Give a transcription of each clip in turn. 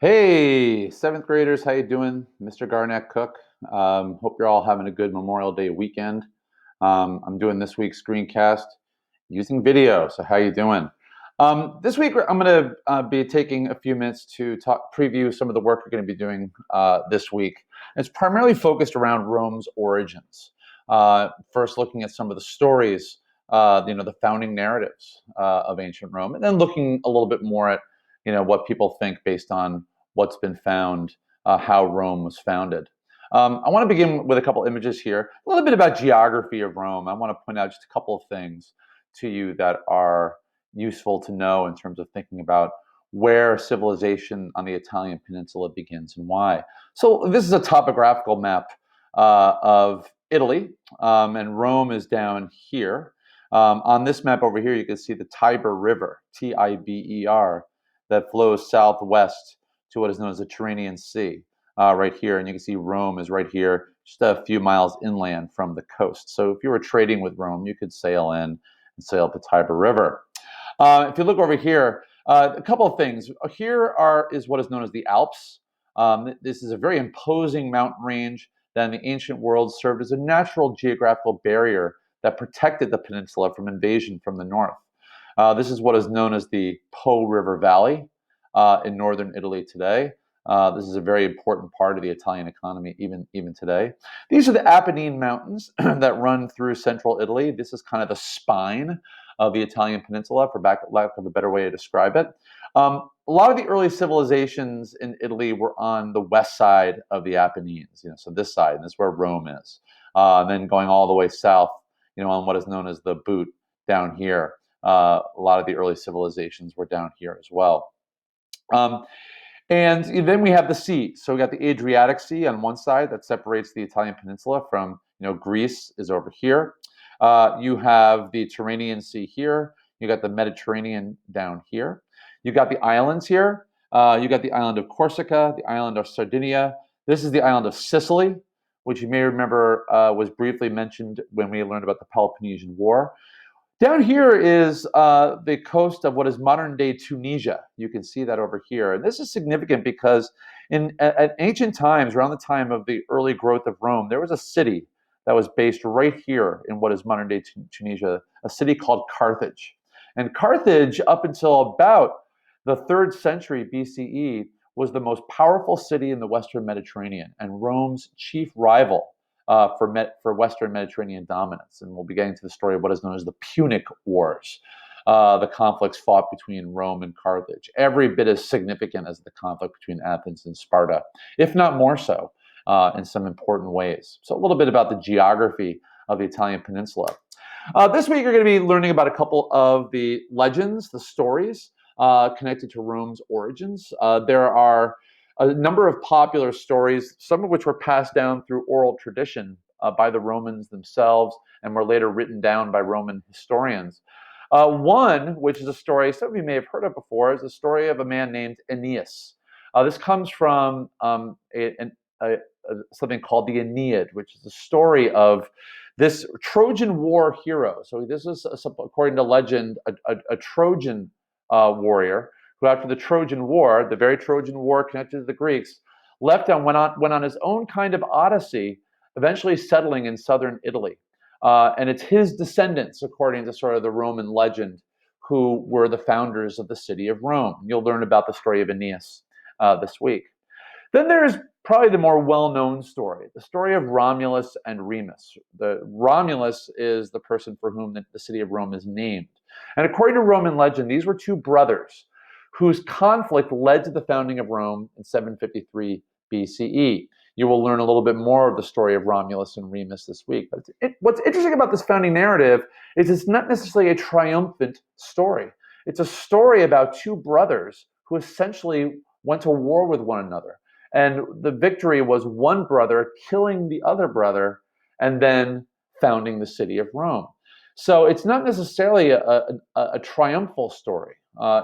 Hey, seventh graders, how you doing? Mr. Garnett Cook. Hope you're all having a good Memorial Day weekend. I'm doing this week's screencast using video. So how you doing? This week I'm going to be taking a few minutes to preview some of the work we're going to be doing this week. It's primarily focused around Rome's origins. First, looking at some of the stories, the founding narratives of ancient Rome, and then looking a little bit more at what people think based on what's been found, how Rome was founded. I want to begin with a couple images here, a little bit about geography of Rome. I want to point out just a couple of things to you that are useful to know in terms of thinking about where civilization on the Italian peninsula begins and why. So this is a topographical map of Italy, and Rome is down here. On this map over here, you can see the Tiber River, Tiber, that flows southwest to what is known as the Tyrrhenian Sea, right here. And you can see Rome is right here, just a few miles inland from the coast. So if you were trading with Rome, you could sail in and sail up the Tiber River. If you look over here, a couple of things. Here is what is known as the Alps. This is a very imposing mountain range that in the ancient world served as a natural geographical barrier that protected the peninsula from invasion from the north. This is what is known as the Po River Valley in northern Italy today. This is a very important part of the Italian economy even today. These are the Apennine Mountains that run through central Italy. This is kind of the spine of the Italian peninsula, for lack of a better way to describe it. A lot of the early civilizations in Italy were on the west side of the Apennines, so this side, and this is where Rome is. And then going all the way south, on what is known as the Boot down here. A lot of the early civilizations were down here as well. And then we have the sea. So we got the Adriatic Sea on one side that separates the Italian peninsula from, Greece is over here. You have the Tyrrhenian Sea here. You got the Mediterranean down here. You got the islands here. You got the island of Corsica, the island of Sardinia. This is the island of Sicily, which you may remember was briefly mentioned when we learned about the Peloponnesian War. Down here is the coast of what is modern-day Tunisia. You can see that over here. And this is significant because at ancient times, around the time of the early growth of Rome, there was a city that was based right here in what is modern-day Tunisia, a city called Carthage. And Carthage, up until about the 3rd century BCE, was the most powerful city in the Western Mediterranean and Rome's chief rival for Western Mediterranean dominance. And we'll be getting to the story of what is known as the Punic Wars, the conflicts fought between Rome and Carthage, every bit as significant as the conflict between Athens and Sparta, if not more so in some important ways. So a little bit about the geography of the Italian peninsula. This week, you're going to be learning about a couple of the legends, the stories connected to Rome's origins. There are a number of popular stories, some of which were passed down through oral tradition by the Romans themselves and were later written down by Roman historians. One, which is a story some of you may have heard of before, is the story of a man named Aeneas. This comes from something called the Aeneid, which is the story of this Trojan War hero. So this is, according to legend, a Trojan warrior who, after the Trojan War, the very Trojan War connected to the Greeks, left and went on his own kind of odyssey, eventually settling in southern Italy. And it's his descendants, according to sort of the Roman legend, who were the founders of the city of Rome. You'll learn about the story of Aeneas this week. Then there's probably the more well-known story, the story of Romulus and Remus. Romulus is the person for whom the city of Rome is named. And according to Roman legend, these were two brothers whose conflict led to the founding of Rome in 753 BCE. You will learn a little bit more of the story of Romulus and Remus this week. But what's interesting about this founding narrative is it's not necessarily a triumphant story. It's a story about two brothers who essentially went to war with one another. And the victory was one brother killing the other brother and then founding the city of Rome. So it's not necessarily a triumphal story.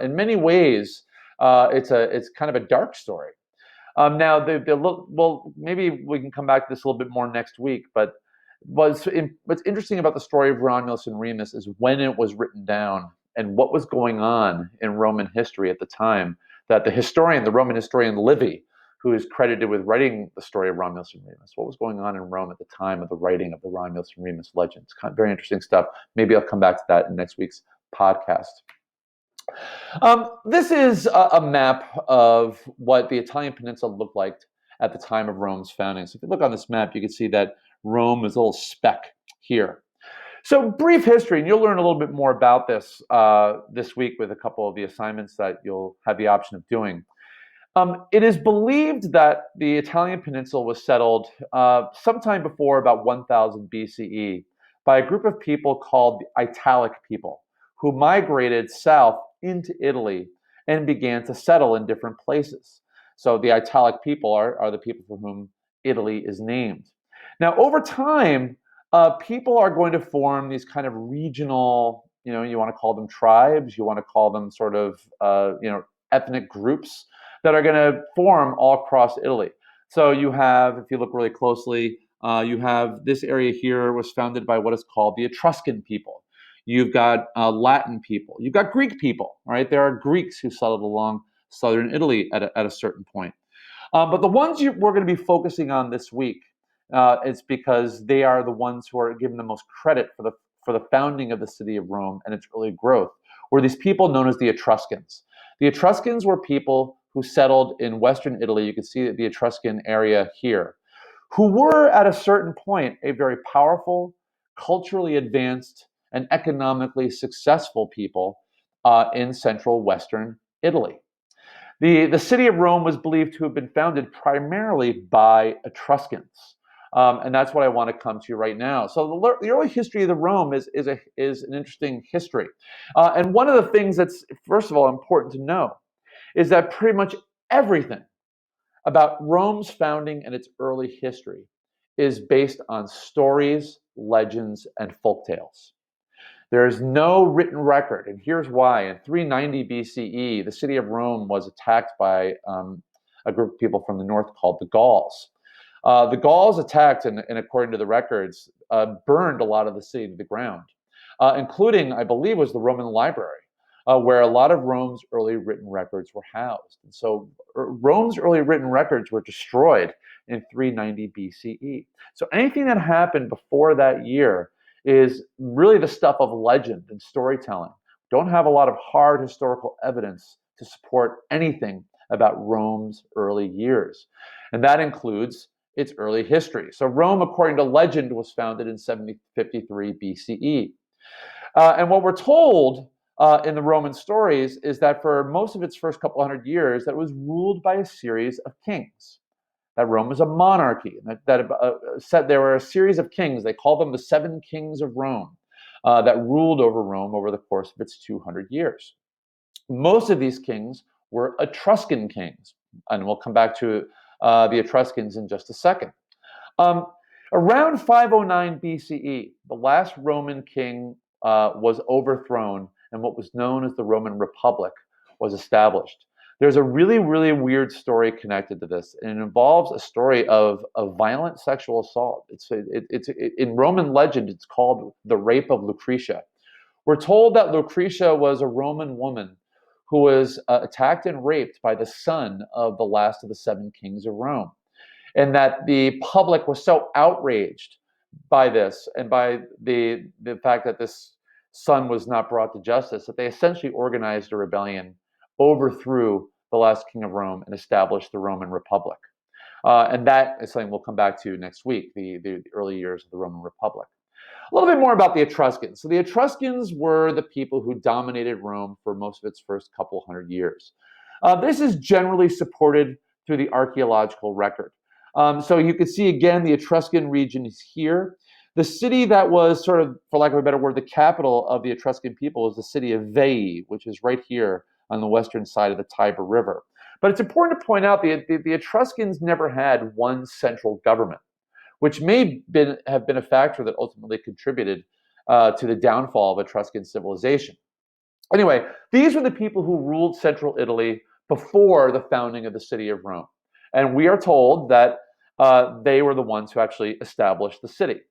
In many ways, it's kind of a dark story. Now, well, maybe we can come back to this a little bit more next week. But what's interesting about the story of Romulus and Remus is when it was written down and what was going on in Roman history at the time that the Roman historian Livy, who is credited with writing the story of Romulus and Remus, what was going on in Rome at the time of the writing of the Romulus and Remus legends. Kind of very interesting stuff. Maybe I'll come back to that in next week's podcast. This is a map of what the Italian peninsula looked like at the time of Rome's founding. So if you look on this map, you can see that Rome is a little speck here. So brief history, and you'll learn a little bit more about this this week with a couple of the assignments that you'll have the option of doing. It is believed that the Italian peninsula was settled sometime before about 1000 BCE by a group of people called the Italic people, who migrated south into Italy and began to settle in different places. So the Italic people are the people for whom Italy is named. Now, over time, people are going to form these kind of regional, you want to call them tribes, you want to call them sort of, ethnic groups that are going to form all across Italy. So you have, if you look really closely, you have this area here was founded by what is called the Etruscan people. You've got Latin people. You've got Greek people, right? There are Greeks who settled along southern Italy at a certain point. But the ones we're going to be focusing on this week, it's because they are the ones who are given the most credit for the founding of the city of Rome and its early growth, were these people known as the Etruscans. The Etruscans were people who settled in western Italy. You can see the Etruscan area here, who were at a certain point a very powerful, culturally advanced, and economically successful people in central western Italy. The city of Rome was believed to have been founded primarily by Etruscans. And that's what I want to come to right now. So the early history of the Rome is an interesting history. And one of the things that's, first of all, important to know is that pretty much everything about Rome's founding and its early history is based on stories, legends, and folktales. There is no written record, and here's why. In 390 BCE, the city of Rome was attacked by a group of people from the north called the Gauls. The Gauls attacked, and according to the records, burned a lot of the city to the ground, including, I believe, was the Roman library, where a lot of Rome's early written records were housed. And so Rome's early written records were destroyed in 390 BCE. So anything that happened before that year is really the stuff of legend and storytelling. Don't have a lot of hard historical evidence to support anything about Rome's early years. And that includes its early history. So Rome, according to legend, was founded in 753 BCE. And what we're told in the Roman stories is that for most of its first couple hundred years, that it was ruled by a series of kings. That Rome was a monarchy. That there were a series of kings. They call them the 7 kings of Rome that ruled over Rome over the course of its 200 years. Most of these kings were Etruscan kings, and we'll come back to the Etruscans in just a second. Around 509 BCE, the last Roman king was overthrown, and what was known as the Roman Republic was established. There's a really, really weird story connected to this, and it involves a story of a violent sexual assault. In Roman legend, it's called the rape of Lucretia. We're told that Lucretia was a Roman woman who was attacked and raped by the son of the last of the 7 kings of Rome, and that the public was so outraged by this and by the fact that this son was not brought to justice that they essentially organized a rebellion, overthrew the last king of Rome, and established the Roman Republic. And that is something we'll come back to next week, the early years of the Roman Republic. A little bit more about the Etruscans. So the Etruscans were the people who dominated Rome for most of its first couple hundred years. This is generally supported through the archaeological record. So you can see again the Etruscan region is here. The city that was sort of, for lack of a better word, the capital of the Etruscan people is the city of Veii, which is right here on the western side of the Tiber River. But it's important to point out the Etruscans never had one central government, which may have been a factor that ultimately contributed to the downfall of Etruscan civilization. Anyway, these were the people who ruled central Italy before the founding of the city of Rome. And we are told that they were the ones who actually established the city.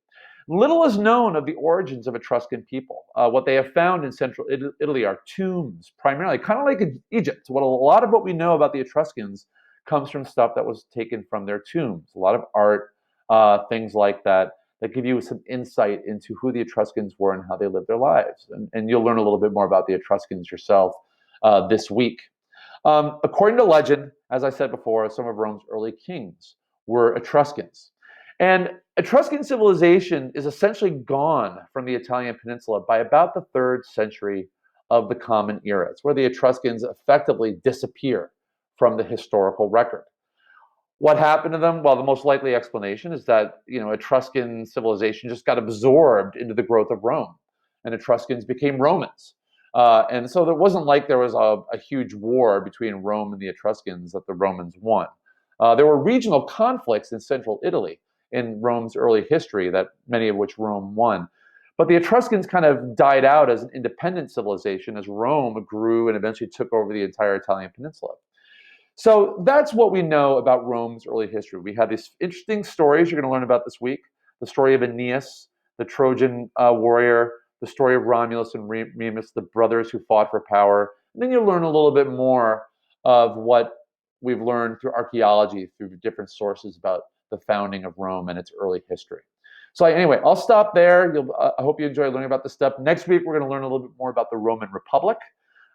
Little is known of the origins of Etruscan people. What they have found in central Italy are tombs, primarily, kind of like in Egypt. A lot of what we know about the Etruscans comes from stuff that was taken from their tombs. A lot of art, things like that, that give you some insight into who the Etruscans were and how they lived their lives. And you'll learn a little bit more about the Etruscans yourself this week. According to legend, as I said before, some of Rome's early kings were Etruscans. And Etruscan civilization is essentially gone from the Italian peninsula by about the 3rd century of the Common Era. It's where the Etruscans effectively disappear from the historical record. What happened to them? Well, the most likely explanation is that Etruscan civilization just got absorbed into the growth of Rome, and Etruscans became Romans. And so it wasn't like there was a huge war between Rome and the Etruscans that the Romans won. There were regional conflicts in central Italy in Rome's early history, that many of which Rome won. But the Etruscans kind of died out as an independent civilization as Rome grew and eventually took over the entire Italian peninsula. So that's what we know about Rome's early history. We have these interesting stories you're going to learn about this week: the story of Aeneas, the Trojan warrior, the story of Romulus and Remus, the brothers who fought for power. And then you'll learn a little bit more of what we've learned through archaeology, through different sources about the founding of Rome and its early history. So anyway, I'll stop there. I hope you enjoy learning about this stuff. Next week, we're going to learn a little bit more about the Roman Republic.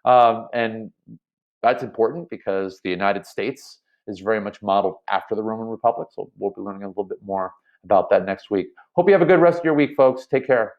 And that's important because the United States is very much modeled after the Roman Republic. So we'll be learning a little bit more about that next week. Hope you have a good rest of your week, folks. Take care.